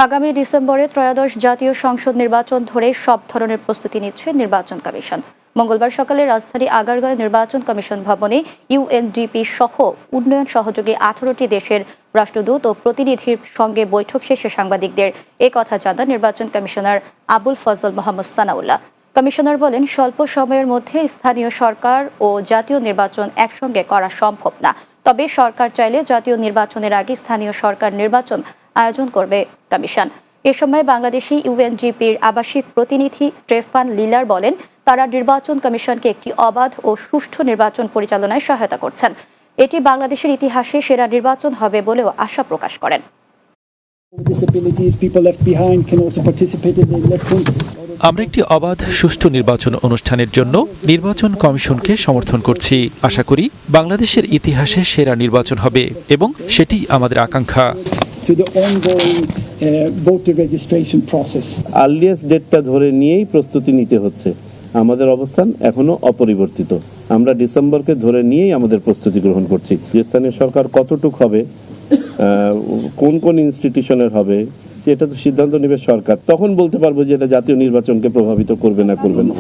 আগামী ডিসেম্বরে ত্রয়োদশ জাতীয় সংসদ নির্বাচন ধরে সব ধরনের প্রস্তুতি নিচ্ছে নির্বাচন কমিশন। মঙ্গলবার সকালে রাজধানী আগারগাঁও নির্বাচন কমিশন ভবনে ইউএনডিপি সহ উন্নয়ন সহযোগী 18টি দেশের রাষ্ট্রদূত ও প্রতিনিধির সঙ্গে বৈঠক শেষে সাংবাদিকদের কথা জানান নির্বাচন কমিশনার আবুল ফজল মোহাম্মদ সানাউল্লাহ। কমিশনার বলেন, স্বল্প সময়ের মধ্যে স্থানীয় সরকার ও জাতীয় নির্বাচন একসঙ্গে করা সম্ভব না। তবে সরকার চাইলে জাতীয় নির্বাচনের আগে স্থানীয় সরকার নির্বাচন আয়োজন করবে কমিশন। এ সময় বাংলাদেশি ইউএনডিপির আবাসিক প্রতিনিধি স্টেফান লিলার বলেন, তারা নির্বাচন কমিশনকে একটি অবাধ ও সুষ্ঠু নির্বাচন পরিচালনায় সহায়তা করছেন। এটি বাংলাদেশের ইতিহাসে সেরা নির্বাচন হবে বলেও আশা প্রকাশ করেন। আমরা একটি অবাধ সুষ্ঠু নির্বাচন অনুষ্ঠানের জন্য নির্বাচন কমিশনকে সমর্থন করছি। আশা করি বাংলাদেশের ইতিহাসে সেরা নির্বাচন হবে এবং সেটি আমাদের আকাঙ্ক্ষা। আর্লিয়েস্ট ডেটটা ধরে নিয়েই প্রস্তুতি নিতে হচ্ছে। আমাদের অবস্থান এখনো অপরিবর্তিত। আমরা ডিসেম্বরকে ধরে নিয়েই আমাদের প্রস্তুতি গ্রহণ করছি। যে স্থানীয় সরকার কতটুক হবে, কোন কোন ইনস্টিটিউশনের হবে, এটা তো সিদ্ধান্ত নেবে সরকার। তখন বলতে পারবো যে এটা জাতীয় নির্বাচনকে প্রভাবিত করবে না করবে না।